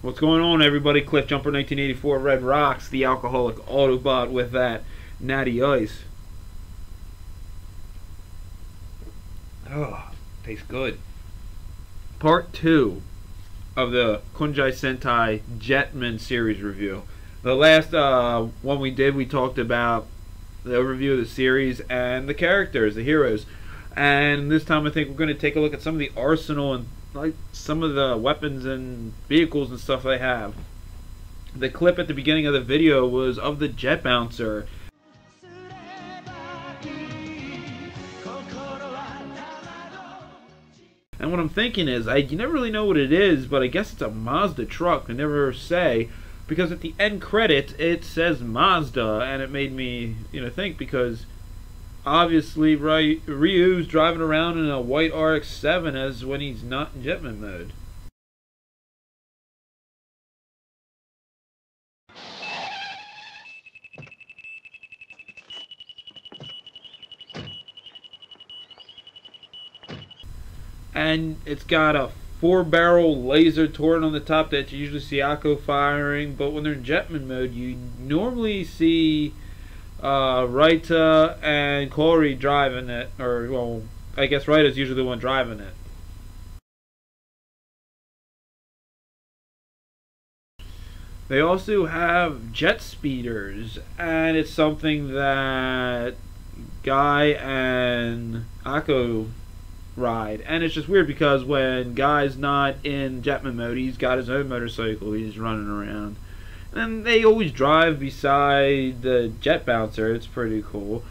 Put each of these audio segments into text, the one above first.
What's going on, everybody? Cliff Jumper 1984 Red Rocks, the alcoholic Autobot with that natty ice. Oh, tastes good. Part 2 of the Kunjai Sentai Jetman series review. The last one we did, we talked about the overview of the series and the characters, the heroes. And this time I think we're going to take a look at some of the arsenal and like some of the weapons and vehicles and stuff they have. The clip at the beginning of the video was of the jet bouncer. And what I'm thinking is, you never really know what it is, but I guess it's a Mazda truck. They never say, because at the end credit it says Mazda, and it made me think, because obviously Ryu's driving around in a white RX-7 as when he's not in Jetman mode. And it's got a 4-barrel laser turret on the top that you usually see Akko firing, but when they're in Jetman mode you normally see Raita and Corey driving it, or well, I guess Raita's usually the one driving it. They also have jet speeders, and it's something that Guy and Akko ride. And it's just weird because when Guy's not in Jetman mode, he's got his own motorcycle he's running around. And they always drive beside the jet bouncer. It's pretty cool.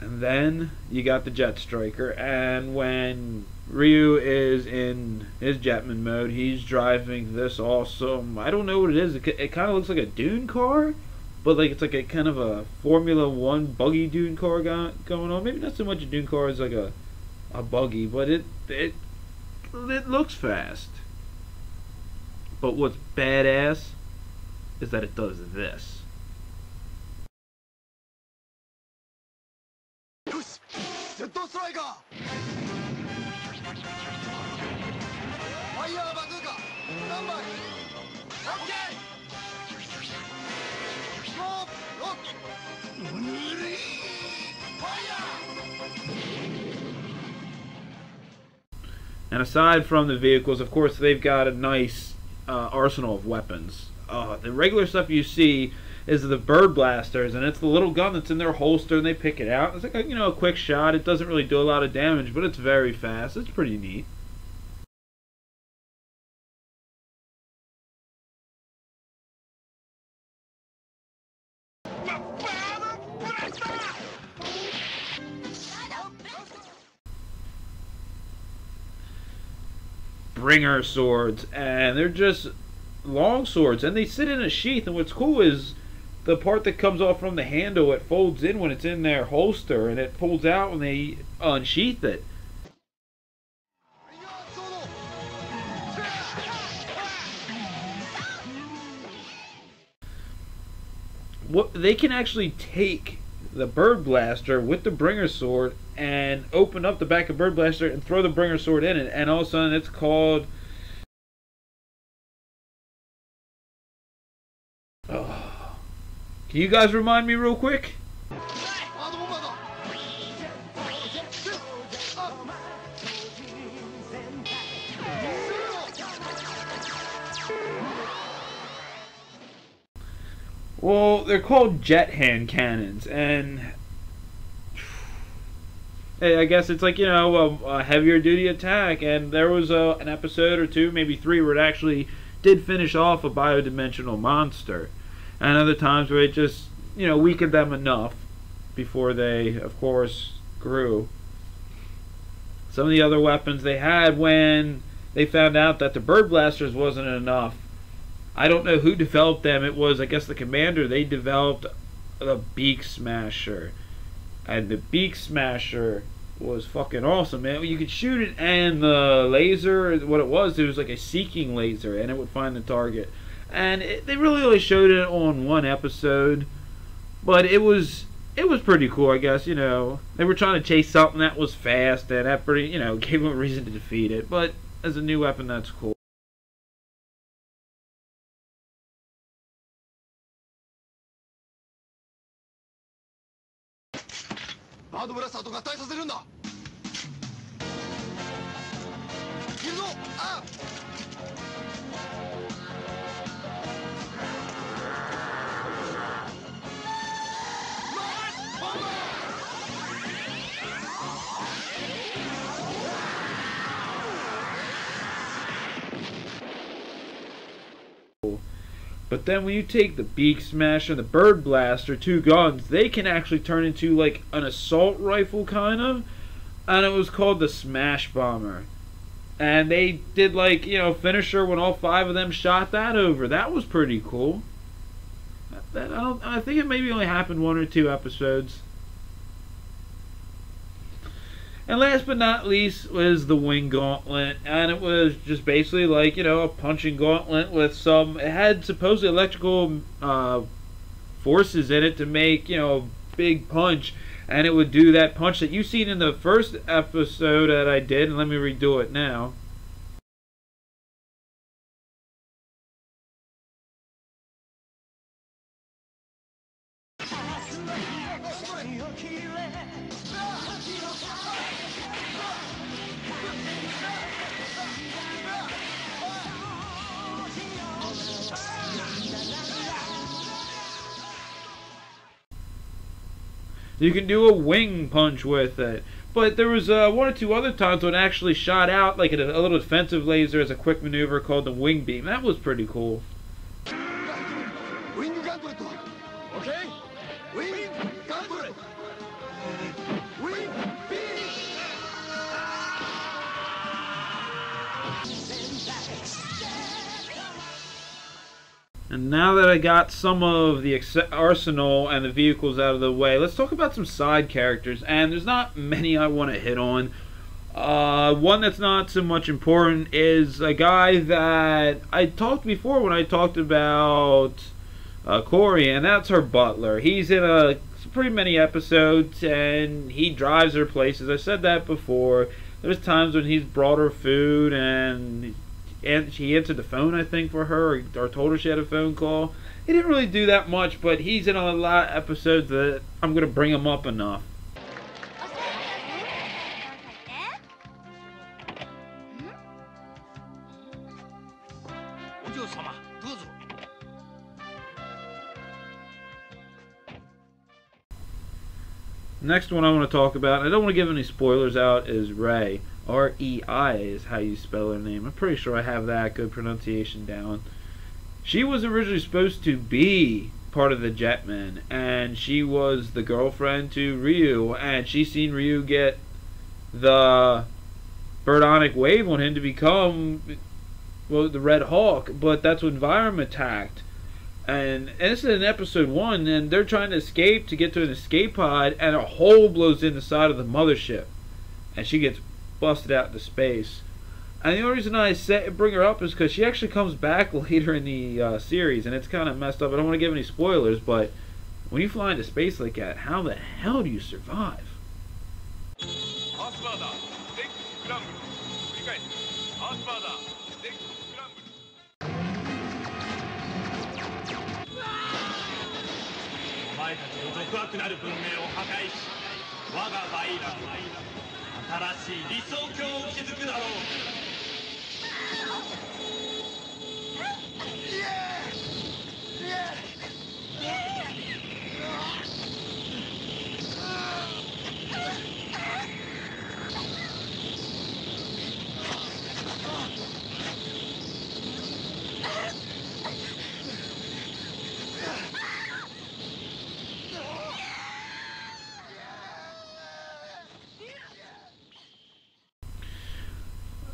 And then you got the jet striker, and when Ryu is in his Jetman mode, he's driving this awesome, I don't know what it is, it kind of looks like a dune car, but like it's like a kind of a Formula 1 buggy dune car going on. Maybe not so much a dune car as like a buggy, but it looks fast. But what's badass is that it does this. And aside from the vehicles, of course, they've got a nice arsenal of weapons. The regular stuff you see is the bird blasters, and it's the little gun that's in their holster, and they pick it out. It's like a quick shot. It doesn't really do a lot of damage, but it's very fast. It's pretty neat. Bringer swords, and they're just long swords, and they sit in a sheath. And what's cool is the part that comes off from the handle, it folds in when it's in their holster, and it pulls out when they unsheath it. They can actually take the bird blaster with the bringer sword and open up the back of bird blaster and throw the bringer sword in it, and all of a sudden it's called Can you guys remind me real quick? Well, they're called jet hand cannons, and I guess it's like, a heavier duty attack. And there was an episode or two, maybe three, where it actually did finish off a biodimensional monster. And other times where it just, weakened them enough before they, of course, grew. Some of the other weapons they had, when they found out that the bird blasters wasn't enough, I don't know who developed them. It was, I guess, the commander. They developed the beak smasher. And the beak smasher was fucking awesome, man. You could shoot it, and the laser, what it was like a seeking laser, and it would find the target. And they really only showed it on one episode, but it was pretty cool, I guess. They were trying to chase something that was fast, and that pretty, gave them a reason to defeat it. But as a new weapon, that's cool. But then when you take the Beak Smasher and the Bird Blaster, two guns, they can actually turn into like an assault rifle kind of. And it was called the Smash Bomber. And they did like, finisher when all five of them shot that over. That was pretty cool. I think it maybe only happened one or two episodes. And last but not least was the Wing Gauntlet, and it was just basically like, a punching gauntlet with some, it had supposedly electrical forces in it to make, a big punch, and it would do that punch that you've seen in the first episode that I did, and let me redo it now. You can do a wing punch with it. But there was one or two other times when it actually shot out like a little defensive laser as a quick maneuver called the wing beam. That was pretty cool. Wing Gauntlet. Okay? Wing Gauntlet. Wing beam. And now that I got some of the arsenal and the vehicles out of the way, let's talk about some side characters. And there's not many I want to hit on. One that's not so much important is a guy that I talked before when I talked about Corey, and that's her butler. He's in pretty many episodes, and he drives her places. I said that before. There's times when he's brought her food, and she answered the phone, I think, for her, or told her she had a phone call. He didn't really do that much, but he's in a lot of episodes that I'm going to bring him up enough. Next one I want to talk about, and I don't want to give any spoilers out, is Rei. R-E-I is how you spell her name. I'm pretty sure I have that good pronunciation down. She was originally supposed to be part of the Jetman, and she was the girlfriend to Ryu, and she seen Ryu get the birdonic wave on him to become, well, the Red Hawk, but that's when Vyram attacked. And this is in episode 1, and they're trying to escape to get to an escape pod, and a hole blows in the side of the mothership, and she gets busted out into space. And the only reason I bring her up is because she actually comes back later in the series, and it's kind of messed up. I don't want to give any spoilers, but when you fly into space like that, how the hell do you survive?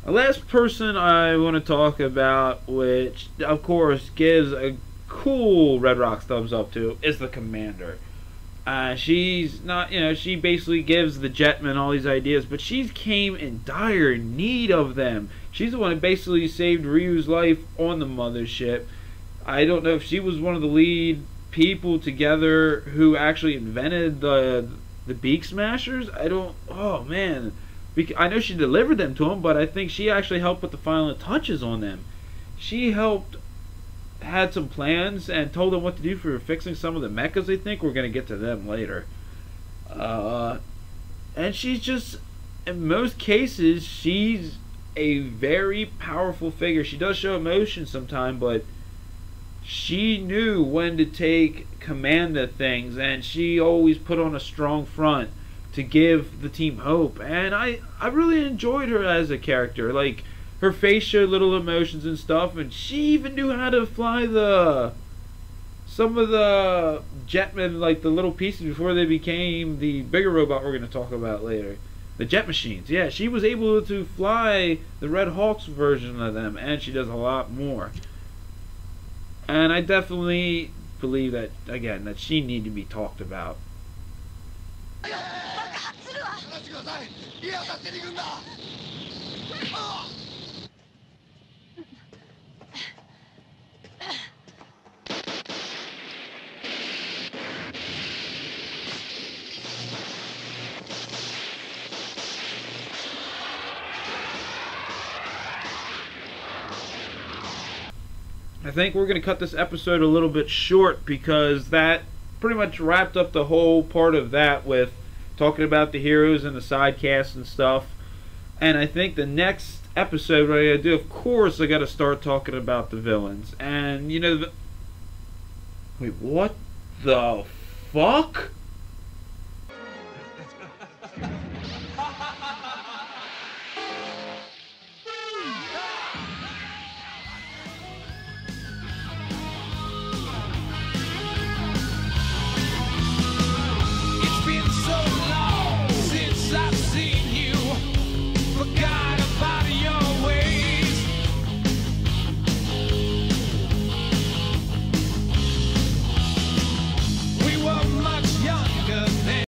The last person I want to talk about, which of course gives a cool Red Rocks thumbs up to, is the Commander. She's not, she basically gives the Jetman all these ideas, but she came in dire need of them. She's the one that basically saved Ryu's life on the mothership. I don't know if she was one of the lead people together who actually invented the Beak Smashers. Oh man. I know she delivered them to him, but I think she actually helped with the final touches on them. She had some plans and told them what to do for fixing some of the mechas. I think we're going to get to them later. And she's just, in most cases, she's a very powerful figure. She does show emotion sometimes, but she knew when to take command of things, and she always put on a strong front to give the team hope. And I really enjoyed her as a character. Like, her face showed little emotions and stuff, and she even knew how to fly some of the Jetmen, like the little pieces before they became the bigger robot we're going to talk about later. The jet machines. Yeah, she was able to fly the Red Hawks version of them, and she does a lot more. And I definitely believe that, again, that she needs to be talked about. I think we're going to cut this episode a little bit short because that pretty much wrapped up the whole part of that with talking about the heroes and the side casts and stuff. And I think the next episode what I got to do, of course, I got to start talking about the villains. And, wait, what the fuck?